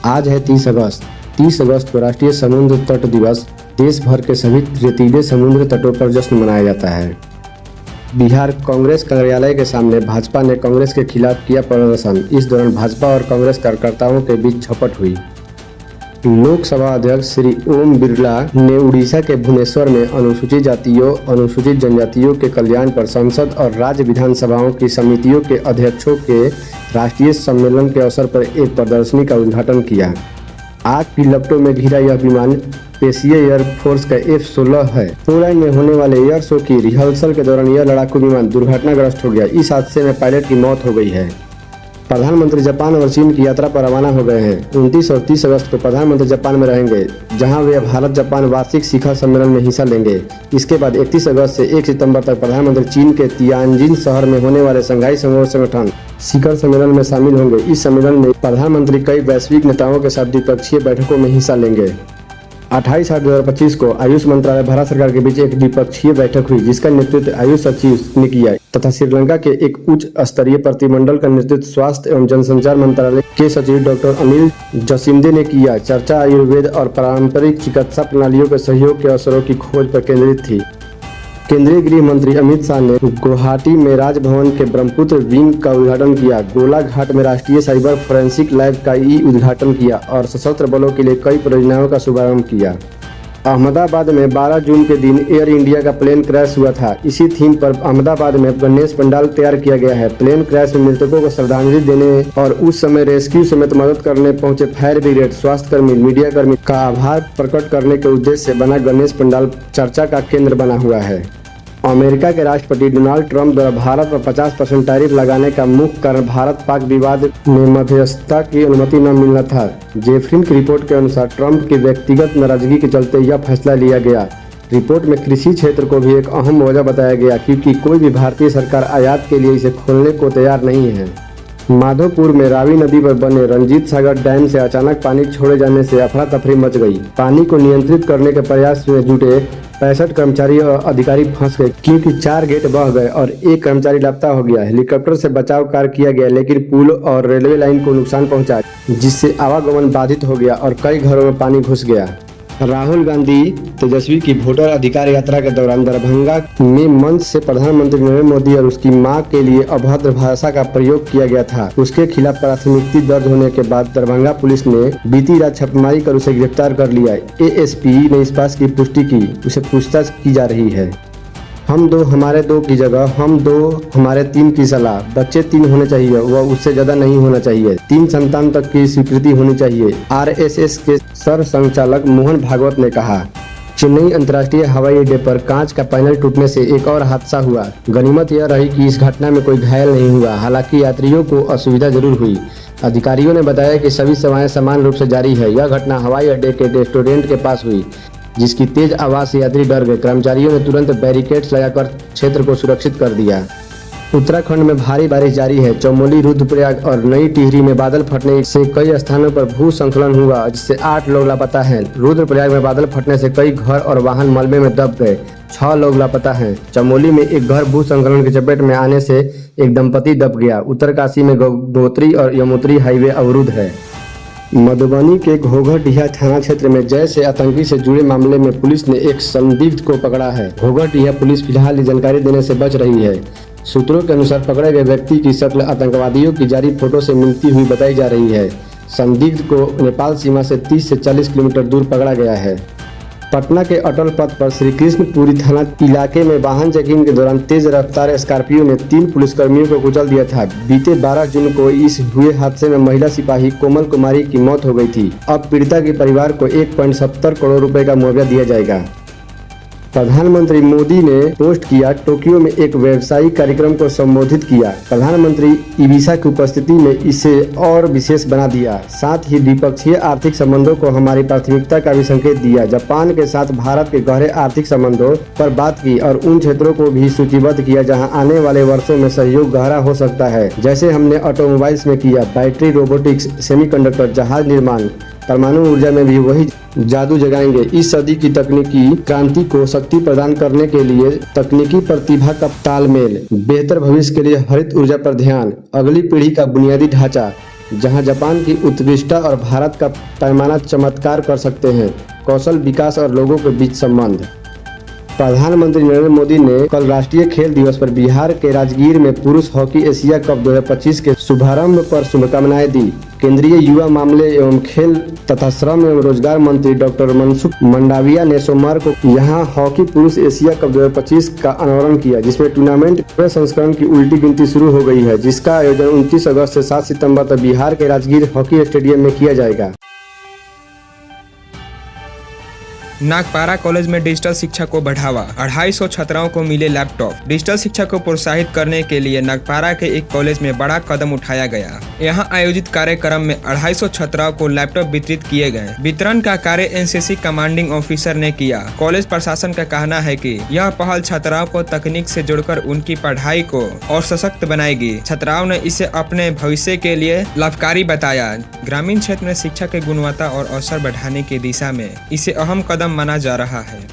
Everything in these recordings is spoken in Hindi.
आज है 30 अगस्त। 30 अगस्त को राष्ट्रीय समुद्र तट दिवस देश भर के सभी रेतीले समुद्र तटों पर जश्न मनाया जाता है। बिहार कांग्रेस कार्यालय के सामने भाजपा ने कांग्रेस के खिलाफ किया प्रदर्शन। इस दौरान भाजपा और कांग्रेस कार्यकर्ताओं के बीच झपट हुई। लोकसभा अध्यक्ष श्री ओम बिरला ने उड़ीसा के भुवनेश्वर में अनुसूचित जातियों, अनुसूचित जनजातियों के कल्याण पर संसद और राज्य विधानसभाओं की समितियों के अध्यक्षों के राष्ट्रीय सम्मेलन के अवसर पर एक प्रदर्शनी का उद्घाटन किया। आग की लपटों में घिरा यह विमान पेशिया एयरफोर्स का F-16 है। पोलैंड में होने वाले एयर शो की रिहर्सल के दौरान यह लड़ाकू विमान दुर्घटनाग्रस्त हो गया। इस हादसे में पायलट की मौत हो गई है। प्रधानमंत्री जापान और चीन की यात्रा पर रवाना हो गए हैं। 29 और 30 अगस्त को प्रधानमंत्री जापान में रहेंगे, जहां वे भारत जापान वार्षिक शिखर सम्मेलन में हिस्सा लेंगे। इसके बाद 31 अगस्त से 1 सितंबर तक प्रधानमंत्री चीन के तियानजिन शहर में होने वाले शंघाई सहयोग संगठन शिखर सम्मेलन में शामिल होंगे। इस सम्मेलन में प्रधानमंत्री कई वैश्विक नेताओं के साथ द्विपक्षीय बैठकों में हिस्सा लेंगे। 28/8/2025 को आयुष मंत्रालय भारत सरकार के बीच एक द्विपक्षीय बैठक हुई, जिसका नेतृत्व आयुष सचिव ने किया तथा श्रीलंका के एक उच्च स्तरीय प्रतिनिधिमंडल का नेतृत्व स्वास्थ्य एवं जनसंचार मंत्रालय के सचिव डॉक्टर अनिल जसिंदे ने किया। चर्चा आयुर्वेद और पारंपरिक चिकित्सा प्रणालियों के सहयोग के अवसरों की खोज पर केंद्रित थी। केंद्रीय गृह मंत्री अमित शाह ने गुवाहाटी में राजभवन के ब्रह्मपुत्र विंग का उद्घाटन किया। गोलाघाट में राष्ट्रीय साइबर फोरेंसिक लैब का उद्घाटन किया और सशस्त्र बलों के लिए कई परियोजनाओं का शुभारंभ किया। अहमदाबाद में 12 जून के दिन एयर इंडिया का प्लेन क्रैश हुआ था। इसी थीम पर अहमदाबाद में गणेश पंडाल तैयार किया गया है। प्लेन क्रैश में मृतकों को श्रद्धांजलि देने और उस समय रेस्क्यू समेत मदद करने पहुंचे फायर ब्रिगेड, स्वास्थ्यकर्मी, मीडिया कर्मी का आभार प्रकट करने के उद्देश्य से बना गणेश पंडाल चर्चा का केंद्र बना हुआ है। अमेरिका के राष्ट्रपति डोनाल्ड ट्रंप द्वारा भारत पर 50% टैरिफ लगाने का मुख्य कारण भारत पाक विवाद में मध्यस्थता की अनुमति न मिलना था। जेफरिन की रिपोर्ट के अनुसार ट्रंप की व्यक्तिगत नाराजगी के चलते यह फैसला लिया गया। रिपोर्ट में कृषि क्षेत्र को भी एक अहम वजह बताया गया, क्योंकि कोई भी भारतीय सरकार आयात के लिए इसे खोलने को तैयार नहीं है। माधोपुर में रावी नदी पर बने रंजीत सागर डैम से अचानक पानी छोड़े जाने से अफरा तफरी मच गई। पानी को नियंत्रित करने के प्रयास में जुटे 65 कर्मचारी और अधिकारी फंस गए, क्योंकि 4 गेट बह गए और एक कर्मचारी लापता हो गया। हेलीकॉप्टर से बचाव कार्य किया गया, लेकिन पुल और रेलवे लाइन को नुकसान पहुंचा, जिससे आवागमन बाधित हो गया और कई घरों में पानी घुस गया। राहुल गांधी तेजस्वी की वोटर अधिकार यात्रा के दौरान दरभंगा में मंच से प्रधानमंत्री नरेंद्र मोदी और उसकी मां के लिए अभद्र भाषा का प्रयोग किया गया था। उसके खिलाफ प्राथमिकी दर्ज होने के बाद दरभंगा पुलिस ने बीती रात छापेमारी कर उसे गिरफ्तार कर लिया। एएसपी ने इस बात की पुष्टि की, उसे पूछताछ की जा रही है। हम 2 हमारे 2 की जगह हम 2 हमारे 3 की सलाह। बच्चे 3 होने चाहिए, वह उससे ज्यादा नहीं होना चाहिए। 3 संतान तक की स्वीकृति होनी चाहिए, आरएसएस के सर संचालक मोहन भागवत ने कहा। चेन्नई अंतर्राष्ट्रीय हवाई अड्डे पर कांच का पैनल टूटने से एक और हादसा हुआ। गनीमत यह रही कि इस घटना में कोई घायल नहीं हुआ, हालांकि यात्रियों को असुविधा जरूर हुई। अधिकारियों ने बताया कि सभी सेवाएं समान रूप से जारी है। यह घटना हवाई अड्डे के रेस्टोरेंट के पास हुई, जिसकी तेज आवाज से यात्री डर गए। कर्मचारियों ने तुरंत बैरिकेड्स लगाकर क्षेत्र को सुरक्षित कर दिया। उत्तराखंड में भारी बारिश जारी है। चमोली, रुद्रप्रयाग और नई टिहरी में बादल फटने से कई स्थानों पर भूस्खलन हुआ, जिससे 8 लोग लापता हैं। रुद्रप्रयाग में बादल फटने से कई घर और वाहन मलबे में दब गए। 6 लोग लापता हैं। चमोली में एक घर भूस्खलन की चपेट में आने से एक दंपति दब गया। उत्तरकाशी में गंगोत्री और यमुनोत्री हाईवे अवरुद्ध है। मधुबनी के घोघरडीहा थाना क्षेत्र में जैश आतंकी से जुड़े मामले में पुलिस ने एक संदिग्ध को पकड़ा है। घोघरडीहा पुलिस फिलहाल जानकारी देने से बच रही है। सूत्रों के अनुसार पकड़े गए व्यक्ति की शक्ल आतंकवादियों की जारी फोटो से मिलती हुई बताई जा रही है। संदिग्ध को नेपाल सीमा से 30 से 40 किलोमीटर दूर पकड़ा गया है। पटना के अटल पथ पर श्री कृष्णपुरी थाना इलाके में वाहन चेकिंग के दौरान तेज रफ्तार स्कॉर्पियो ने 3 पुलिसकर्मियों को कुचल दिया था। बीते 12 जून को इस हुए हादसे में महिला सिपाही कोमल कुमारी की मौत हो गई थी। अब पीड़िता के परिवार को 1.70 करोड़ रुपए का मुआवजा दिया जाएगा। प्रधानमंत्री मोदी ने पोस्ट किया, टोक्यो में एक व्यावसायिक कार्यक्रम को संबोधित किया। प्रधानमंत्री इबिसा की उपस्थिति में इसे और विशेष बना दिया। साथ ही द्विपक्षीय आर्थिक संबंधों को हमारी प्राथमिकता का भी संकेत दिया। जापान के साथ भारत के गहरे आर्थिक संबंधों पर बात की और उन क्षेत्रों को भी सूचीबद्ध किया जहां आने वाले वर्षों में सहयोग गहरा हो सकता है, जैसे हमने ऑटोमोबाइल्स में किया, बैटरी, रोबोटिक्स, सेमीकंडक्टर, जहाज निर्माण, परमाणु ऊर्जा में भी वही जादू जगाएंगे। इस सदी की तकनीकी क्रांति को शक्ति प्रदान करने के लिए तकनीकी प्रतिभा का तालमेल, बेहतर भविष्य के लिए हरित ऊर्जा पर ध्यान, अगली पीढ़ी का बुनियादी ढांचा, जहां जापान की उत्कृष्टता और भारत का पैमाना चमत्कार कर सकते हैं। कौशल विकास और लोगों के बीच संबंध। प्रधानमंत्री नरेंद्र मोदी ने कल राष्ट्रीय खेल दिवस पर बिहार के राजगीर में पुरुष हॉकी एशिया कप 2025 के शुभारंभ पर शुभकामनाएं दी। केंद्रीय युवा मामले एवं खेल तथा श्रम एवं रोजगार मंत्री डॉक्टर मनसुख मंडाविया ने सोमवार को यहां हॉकी पुरुष एशिया कप 2025 का अनावरण किया, जिसमें टूर्नामेंट के संस्करण की उल्टी गिनती शुरू हो गई है, जिसका आयोजन 29 अगस्त से 7 सितंबर तक बिहार के राजगीर हॉकी स्टेडियम में किया जाएगा। नागपारा कॉलेज में डिजिटल शिक्षा को बढ़ावा, 250 छात्राओं को मिले लैपटॉप। डिजिटल शिक्षा को प्रोत्साहित करने के लिए नागपारा के एक कॉलेज में बड़ा कदम उठाया गया। यहां आयोजित कार्यक्रम में 250 छात्राओं को लैपटॉप वितरित किए गए। वितरण का कार्य एनसीसी कमांडिंग ऑफिसर ने किया। कॉलेज प्रशासन का कहना है कि यह पहल छात्राओं को तकनीक से जोड़कर उनकी पढ़ाई को और सशक्त बनाएगी। छात्राओं ने इसे अपने भविष्य के लिए लाभकारी बताया। ग्रामीण क्षेत्र में शिक्षा की गुणवत्ता और अवसर बढ़ाने की दिशा में इसे अहम कदम माना जा रहा है।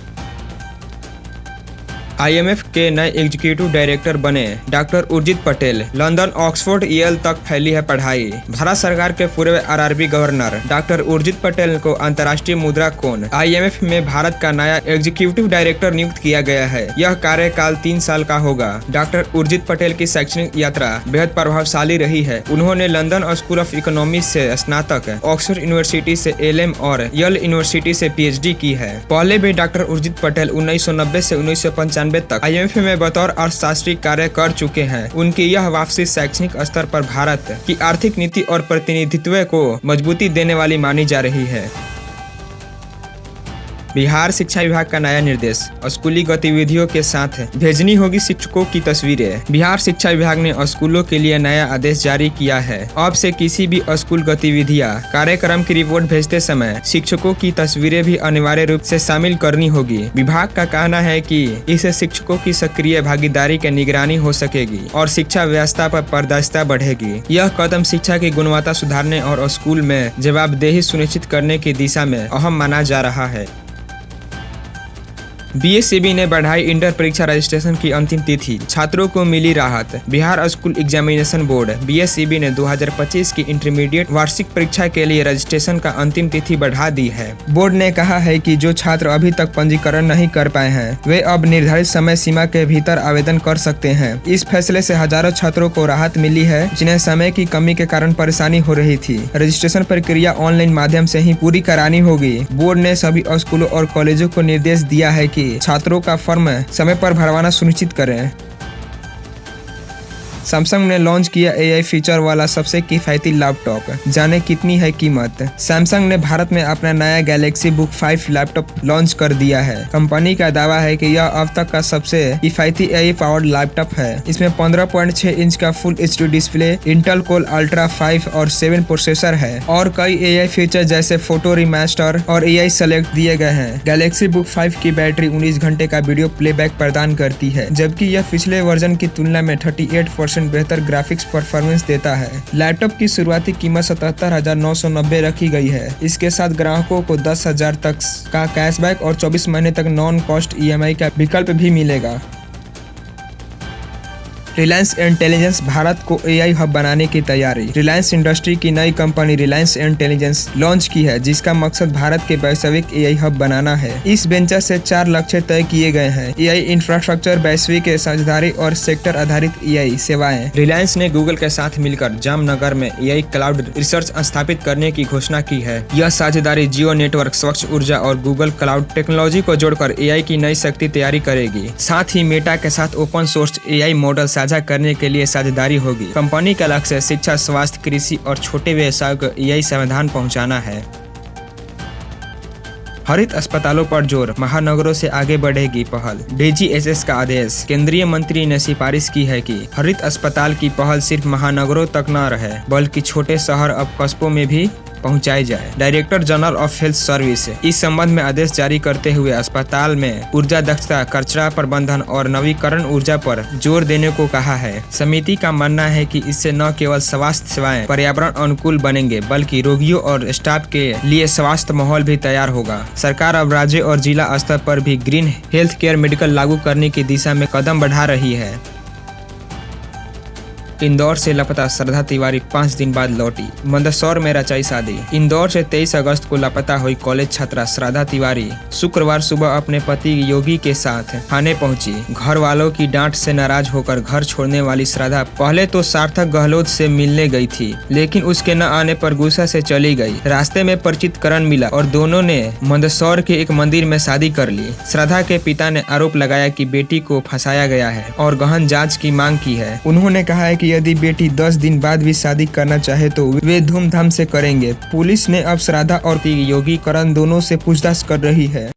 आईएमएफ के नए एग्जीक्यूटिव डायरेक्टर बने doctor Urjit Patel. London, Oxford, Yale तक फैली है पढ़ाई। भारत सरकार के पूर्व RRB governor doctor Urjit Patel को अंतर्राष्ट्रीय मुद्रा कोष आईएमएफ में भारत का नया एग्जीक्यूटिव डायरेक्टर नियुक्त किया गया है। यह कार्यकाल 3 साल का होगा। डॉक्टर उर्जित पटेल की शैक्षणिक यात्रा बेहद प्रभावशाली रही है। उन्होंने लंदन स्कूल ऑफ इकोनॉमिक्स से स्नातक, ऑक्सफोर्ड यूनिवर्सिटी से एलएम और येल यूनिवर्सिटी से पीएचडी की है। पहले भी डॉक्टर उर्जित पटेल 1990 से 1995 तक आईएमएफ में बतौर अर्थशास्त्री कार्य कर चुके हैं। उनकी यह वापसी शैक्षणिक स्तर पर भारत की आर्थिक नीति और प्रतिनिधित्व को मजबूती देने वाली मानी जा रही है। बिहार शिक्षा विभाग का नया निर्देश, स्कूली गतिविधियों के साथ भेजनी होगी शिक्षकों की तस्वीरें। बिहार शिक्षा विभाग ने स्कूलों के लिए नया आदेश जारी किया है। अब से किसी भी स्कूल गतिविधियां, कार्यक्रम की रिपोर्ट भेजते समय शिक्षकों की तस्वीरें भी अनिवार्य रूप से शामिल करनी होगी। विभाग का कहना है कि इससे शिक्षकों की सक्रिय भागीदारी की निगरानी हो सकेगी और शिक्षा व्यवस्था पर पारदर्शिता बढ़ेगी। यह कदम शिक्षा की गुणवत्ता सुधारने और स्कूल में जवाबदेही सुनिश्चित करने की दिशा में अहम माना जा रहा है। बीएसईबी ने बढ़ाई इंटर परीक्षा रजिस्ट्रेशन की अंतिम तिथि, छात्रों को मिली राहत। Bihar school examination board BSEB ने 2025 की इंटरमीडिएट वार्षिक परीक्षा के लिए रजिस्ट्रेशन का अंतिम तिथि बढ़ा दी है। बोर्ड ने कहा है कि जो छात्र अभी तक पंजीकरण नहीं कर पाए हैं वे अब निर्धारित समय सीमा के भीतर आवेदन कर सकते हैं। इस फैसले से हजारों छात्रों को राहत मिली है जिन्हें समय की कमी के कारण परेशानी हो रही थी। रजिस्ट्रेशन प्रक्रिया ऑनलाइन माध्यम से ही पूरी करानी होगी। बोर्ड ने सभी स्कूलों और कॉलेजों को निर्देश दिया है कि छात्रों का फॉर्म समय पर भरवाना सुनिश्चित करें। सैमसंग ने लॉन्च किया एआई फीचर वाला सबसे किफायती लैपटॉप, जाने कितनी है कीमत। सैमसंग ने भारत में अपना नया गैलेक्सी बुक 5 लैपटॉप लॉन्च कर दिया है। कंपनी का दावा है कि यह अब तक का सबसे किफायती एआई पावर्ड लैपटॉप है। इसमें 15.6 इंच का full HD display, Intel core ultra 5 और 7 प्रोसेसर है और कई एआई फीचर जैसे फोटो रिमास्टर और एआई सेलेक्ट दिए गए हैं। गैलेक्सी बुक 5 की बैटरी 19 घंटे का वीडियो प्लेबैक प्रदान करती है, जबकि यह पिछले वर्जन की तुलना में 38% बेहतर ग्राफिक्स परफॉर्मेंस देता है। लैपटॉप की शुरुआती कीमत 77,990 रखी गई है। इसके साथ ग्राहकों को 10,000 तक का कैशबैक और 24 महीने तक नॉन कॉस्ट ईएमआई का विकल्प भी मिलेगा। रिलायंस इंटेलिजेंस भारत को एआई हब बनाने की तैयारी। रिलायंस इंडस्ट्री की नई कंपनी रिलायंस इंटेलिजेंस लॉन्च की है, जिसका मकसद भारत के वैश्विक एआई हब बनाना है। इस वेंचर से 4 लक्ष्य तय किए गए हैं: एआई इंफ्रास्ट्रक्चर, वैश्विक साझेदारी और सेक्टर आधारित एआई सेवाएं। रिलायंस ने गूगल के साथ मिलकर जामनगर में एआई क्लाउड रिसर्च स्थापित करने की घोषणा की है। यह साझेदारी जियो नेटवर्क, स्वच्छ ऊर्जा और गूगल क्लाउड टेक्नोलॉजी को जोड़कर एआई की नई शक्ति तैयारी करेगी। साथ ही मेटा के साथ ओपन सोर्स एआई मॉडल साझा करने के लिए साझेदारी होगी। कंपनी का लक्ष्य शिक्षा, स्वास्थ्य, कृषि और छोटे व्यवसायों को एआई समाधान पहुंचाना है। हरित अस्पतालों पर जोर, महानगरों से आगे बढ़ेगी पहल। डीजीएचएस का आदेश, केंद्रीय मंत्री ने सिफारिश की है कि हरित अस्पताल की पहल सिर्फ महानगरों तक न रहे बल्कि छोटे शहर और कस्बों में भी पहुंचाई जाए। Director general of health service इस संबंध में आदेश जारी करते हुए अस्पताल में ऊर्जा दक्षता, कचरा प्रबंधन और नवीकरण ऊर्जा पर जोर देने को कहा है। समिति का मानना है कि इससे न केवल स्वास्थ्य सेवाएं पर्यावरण अनुकूल बनेंगे बल्कि रोगियों और स्टाफ के लिए स्वास्थ्य माहौल भी तैयार होगा। सरकार अब राज्य और जिला स्तर पर भी ग्रीन हेल्थ केयर मेडिकल लागू करने की दिशा में कदम बढ़ा रही है। इंदौर से लापता श्रद्धा तिवारी 5 दिन बाद लौटी। मंदसौर में रचाई शादी। इंदौर से 23 अगस्त को लापता हुई कॉलेज छात्रा श्रद्धा तिवारी शुक्रवार सुबह अपने पति योगी के साथ थाने पहुंची। घर वालों की डांट से नाराज होकर घर छोड़ने वाली श्रद्धा पहले तो सार्थक गहलोत से मिलने गई थी, लेकिन उसके न आने पर गुस्सा से चली गई। रास्ते में परिचित करण मिला और दोनों ने मंदसौर के एक मंदिर में शादी कर ली। श्रद्धा के पिता ने आरोप लगाया कि बेटी को फंसाया गया है और गहन जांच की मांग की है। उन्होंने कहा है कि यदि बेटी 10 दिन बाद भी शादी करना चाहे तो वे धूमधाम से करेंगे। पुलिस ने अब श्रद्धा और योगी करण दोनों से पूछताछ कर रही है।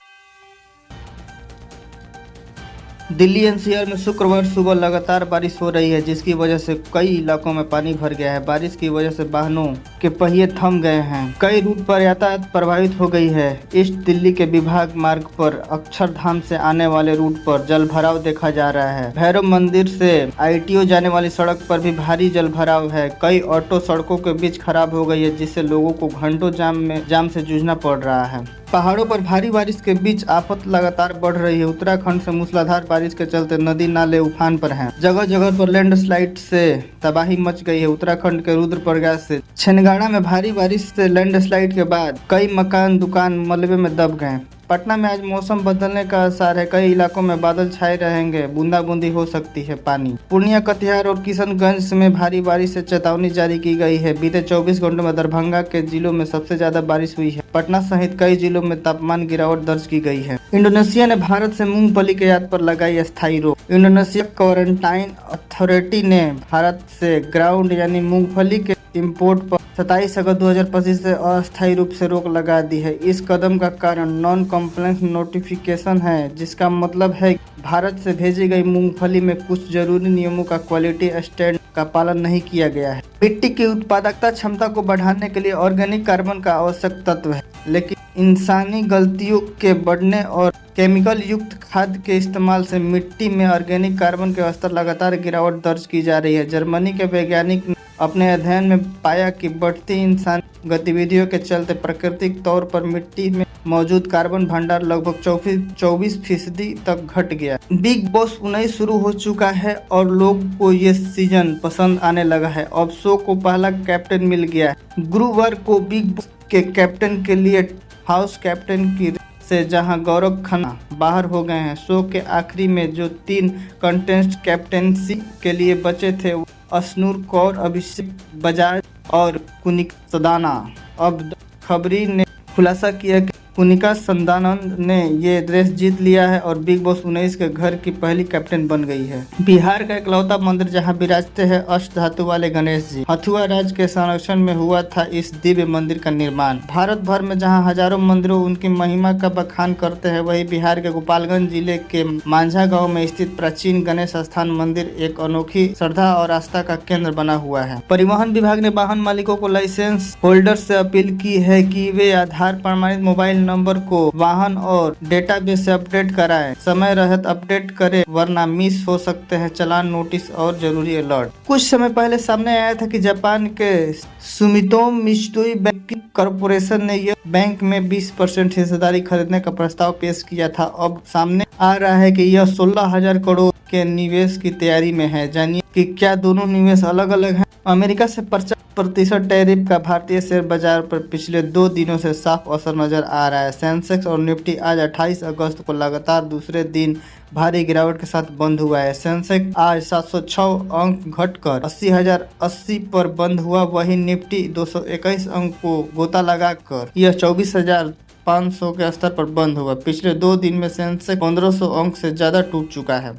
दिल्ली एनसीआर में शुक्रवार सुबह लगातार बारिश हो रही है, जिसकी वजह से कई इलाकों में पानी भर गया है। बारिश की वजह से वाहनों के पहिए थम गए हैं। कई रूट पर यातायात प्रभावित हो गई है। ईस्ट दिल्ली के विभाग मार्ग पर अक्षरधाम से आने वाले रूट पर जलभराव देखा जा रहा है। भैरव मंदिर से आईटीओ जाने वाली सड़क पर भी भारी जलभराव है। कई ऑटो सड़कों के बीच खराब हो गई है, जिससे लोगों को घंटों जाम से जूझना पड़ रहा है। पहाड़ों पर भारी बारिश के बीच आफत लगातार बढ़ रही है। उत्तराखंड से मूसलाधार बारिश के चलते नदी नाले उफान पर हैं। जगह जगह पर लैंडस्लाइड से तबाही मच गई है। उत्तराखंड के रुद्रप्रयाग से छिंदगाड़ा में भारी बारिश से लैंडस्लाइड के बाद कई मकान दुकान मलबे में दब गए। पटना में आज मौसम बदलने का आसार है। कई इलाकों में बादल छाए रहेंगे, बूंदाबूंदी हो सकती है। पानी पूर्णिया, कटिहार और किशनगंज में भारी बारिश से चेतावनी जारी की गई है। बीते 24 घंटों में दरभंगा के जिलों में सबसे ज्यादा बारिश हुई है। पटना सहित कई जिलों में तापमान गिरावट दर्ज की गई है। इंडोनेशिया ने भारत से मूंगफली के आयात पर लगाई अस्थायी रोक। इंडोनेशिया क्वारंटाइन अथॉरिटी ने भारत से ग्राउंड यानी मूंगफली के इंपोर्ट पर 27 अगस्त 2025 से अस्थायी रूप से रोक लगा दी है। इस कदम का कारण नॉन कॉम्प्लायंस नोटिफिकेशन है, जिसका मतलब है भारत से भेजी गई मूंगफली में कुछ जरूरी नियमों का क्वालिटी स्टैंडर्ड का पालन नहीं किया गया है। मिट्टी की उत्पादकता क्षमता को बढ़ाने के लिए ऑर्गेनिक कार्बन का आवश्यक तत्व है, लेकिन इंसानी गलतियों के बढ़ने और केमिकल युक्त खाद के इस्तेमाल से मिट्टी में ऑर्गेनिक कार्बन के स्तर लगातार गिरावट दर्ज की जा रही है। जर्मनी के वैज्ञानिक ने अपने अध्ययन में पाया कि बढ़ती इंसान गतिविधियों के चलते प्राकृतिक तौर पर मिट्टी में मौजूद कार्बन भंडार लगभग 24% तक घट गया। बिग बॉस 19 शुरू हो चुका है और लोगों को ये सीजन पसंद आने लगा है। अब शो को पहला कैप्टन मिल गया है। गुरुवार को बिग बॉस के कैप्टन के लिए हाउस कैप्टन की से जहां गौरव खन्ना बाहर हो गए हैं। शो के आखिरी में जो 3 कंटेस्टेंट कैप्टेंसी के लिए बचे थे, अश्नूर कौर, अभिषेक बजाज और कुनिका सदाना। अब खबरी ने खुलासा किया कि कुनिका सदानंद ने ये रेस जीत लिया है और बिग बॉस 19 के घर की पहली कैप्टन बन गई है। बिहार का इकलौता मंदिर जहां विराजते हैं अष्ट धातु वाले गणेश जी। हथुआ राज के संरक्षण में हुआ था इस दिव्य मंदिर का निर्माण। भारत भर में जहां हजारों मंदिरों उनकी महिमा का बखान करते हैं, वहीं बिहार के गोपालगंज जिले के मांझा गाँव में स्थित प्राचीन गणेश स्थान मंदिर एक अनोखी श्रद्धा और आस्था का केंद्र बना हुआ है। परिवहन विभाग ने वाहन मालिकों को लाइसेंस होल्डर से अपील की है कि वे आधार प्रमाणित मोबाइल नंबर को वाहन और डेटाबेस से अपडेट कराएं। समय रहत अपडेट करें, वरना मिस हो सकते हैं चालान, नोटिस और जरूरी अलर्ट। कुछ समय पहले सामने आया था कि जापान के सुमितोमी मित्सुई बैंकिंग कॉर्पोरेशन ने यह बैंक में 20% हिस्सेदारी खरीदने का प्रस्ताव पेश किया था। अब सामने आ रहा है कि यह 16,000 करोड़ के निवेश की तैयारी में है। जानिए कि क्या दोनों निवेश अलग अलग हैं। अमेरिका से 50% टैरिफ का भारतीय शेयर बाजार पर पिछले 2 दिनों से साफ असर नजर आ रहा है। सेंसेक्स और निफ्टी आज 28 अगस्त को लगातार दूसरे दिन भारी गिरावट के साथ बंद हुआ है। सेंसेक्स आज 706 अंक घटकर 80,080 पर बंद हुआ। वहीं निफ्टी 221 अंक को गोता लगाकर यह 24,500 के स्तर पर बंद हुआ। पिछले 2 दिन में सेंसेक्स 1500 अंक से ज्यादा टूट चुका है।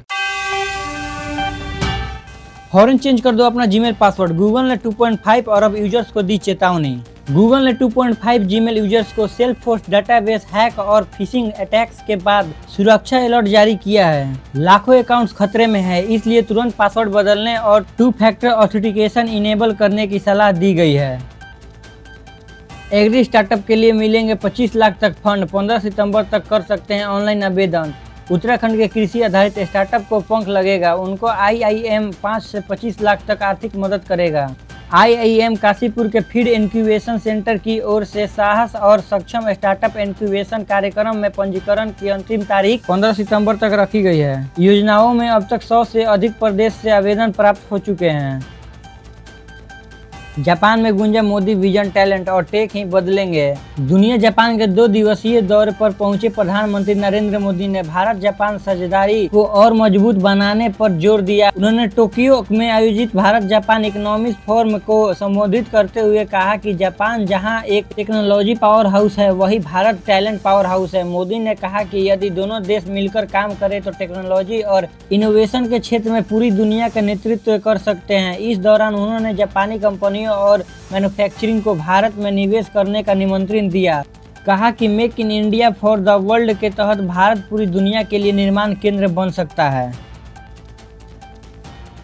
फौरन चेंज कर दो अपना जीमेल पासवर्ड। गूगल ने 2.5 अरब यूजर्स को दी चेतावनी। गूगल ने 2.5 जीमेल यूजर्स को सेल्फोर्स डेटाबेस हैक और फिशिंग अटैक्स के बाद सुरक्षा अलर्ट जारी किया है। लाखों अकाउंट्स खतरे में है, इसलिए तुरंत पासवर्ड बदलने और 2 फैक्टर ऑथेंटिकेशन इनेबल करने की सलाह दी गई है। एग्री स्टार्टअप के लिए मिलेंगे 25 लाख तक फंड। 15 सितंबर तक कर सकते हैं ऑनलाइन आवेदन। उत्तराखंड के कृषि आधारित स्टार्टअप को पंख लगेगा। उनको आईआईएम 5 से 25 लाख तक आर्थिक मदद करेगा। आईआईएम काशीपुर के फीड इंक्यूबेशन सेंटर की ओर से साहस और सक्षम स्टार्टअप इंक्यूबेशन कार्यक्रम में पंजीकरण की अंतिम तारीख 15 सितंबर तक रखी गई है। योजनाओं में अब तक 100 से अधिक प्रदेश से आवेदन प्राप्त हो चुके हैं। जापान में गूंजा मोदी विजन, टैलेंट और टेक ही बदलेंगे। दुनिया जापान के 2 दिवसीय दौरे पर पहुंचे प्रधानमंत्री नरेंद्र मोदी ने भारत जापान साझेदारी को और मजबूत बनाने पर जोर दिया। उन्होंने टोक्यो में आयोजित भारत जापान इकोनॉमिक फोरम को संबोधित करते हुए कहा कि जापान जहां एक टेक्नोलॉजी पावर हाउस है, वही भारत टैलेंट पावर हाउस है। मोदी ने कहा कि यदि दोनों देश मिलकर काम करें तो टेक्नोलॉजी और इनोवेशन के क्षेत्र में पूरी दुनिया का नेतृत्व कर सकते हैं। इस दौरान उन्होंने जापानी कंपनियों और मैन्युफैक्चरिंग को भारत में निवेश करने का निमंत्रण दिया। कहा कि make in India for the world के तहत भारत पूरी दुनिया के लिए निर्माण केंद्र बन सकता है।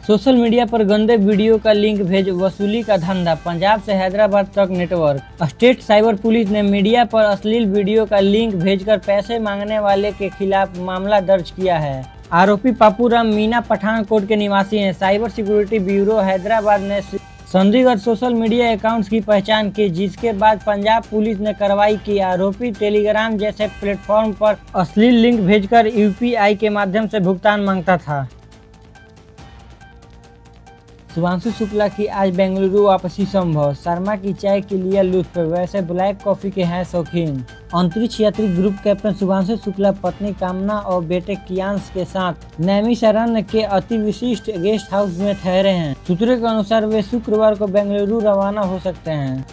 सोशल मीडिया पर गंदे वीडियो का लिंक भेज वसूली का धंधा, पंजाब से हैदराबाद तक नेटवर्क। स्टेट साइबर पुलिस ने मीडिया पर अश्लील वीडियो का लिंक भेजकर पैसे मांगने वाले के खिलाफ मामला दर्ज किया है। आरोपी पापूराम मीना पठानकोट के निवासी हैं। साइबर सिक्योरिटी ब्यूरो हैदराबाद ने संदिग्ध सोशल मीडिया अकाउंट्स की पहचान की, जिसके बाद पंजाब पुलिस ने कार्रवाई की। आरोपी टेलीग्राम जैसे प्लेटफॉर्म पर अश्लील लिंक भेजकर यूपीआई के माध्यम से भुगतान मांगता था। शुभांशु शुक्ला की आज बेंगलुरु वापसी संभव, शर्मा की चाय की लिया लुत्फ, वैसे ब्लैक कॉफी के हैं शौकीन। अंतरिक्ष यात्री ग्रुप कैप्टन शुभांशु शुक्ला पत्नी कामना और बेटे कियांश के साथ नैमिषारण्य के अति विशिष्ट गेस्ट हाउस में ठहरे हैं। सूत्रों के अनुसार वे शुक्रवार को बेंगलुरु रवाना हो सकते हैं।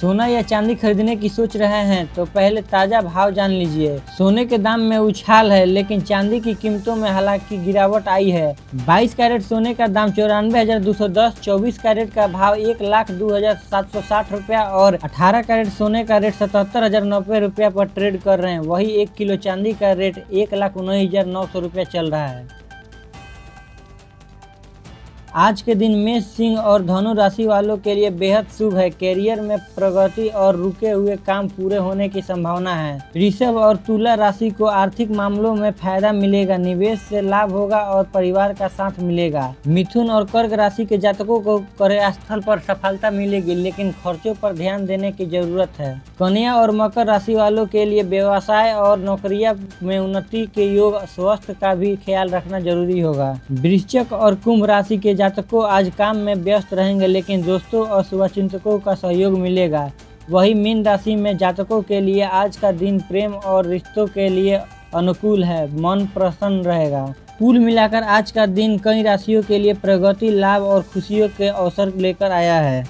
सोना या चांदी खरीदने की सोच रहे हैं तो पहले ताजा भाव जान लीजिए। सोने के दाम में उछाल है, लेकिन चांदी की कीमतों में हालांकि गिरावट आई है। 22 कैरेट सोने का दाम 94,210, 24 कैरेट का भाव 1,02,760 रुपया और 18 कैरेट सोने का रेट 77,090 रुपया पर ट्रेड कर रहे हैं। वही 1 किलो चांदी का रेट 1,19,900 रुपया चल रहा है। आज के दिन मेष, सिंह और धनु राशि वालों के लिए बेहद शुभ है। कैरियर में प्रगति और रुके हुए काम पूरे होने की संभावना है। ऋषभ और तुला राशि को आर्थिक मामलों में फायदा मिलेगा, निवेश से लाभ होगा और परिवार का साथ मिलेगा। मिथुन और कर्क राशि के जातकों को कार्यस्थल पर सफलता मिलेगी, लेकिन खर्चों पर ध्यान देने की जरूरत है। कन्या और मकर राशि वालों के लिए व्यवसाय और नौकरियां में उन्नति के योग, स्वास्थ्य का भी ख्याल रखना जरूरी होगा। वृश्चिक और कुंभ राशि के जातकों आज काम में व्यस्त रहेंगे, लेकिन दोस्तों और शुभचिंतकों का सहयोग मिलेगा। वही मीन राशि में जातकों के लिए आज का दिन प्रेम और रिश्तों के लिए अनुकूल है, मन प्रसन्न रहेगा। कुल मिलाकर आज का दिन कई राशियों के लिए प्रगति, लाभ और खुशियों के अवसर लेकर आया है।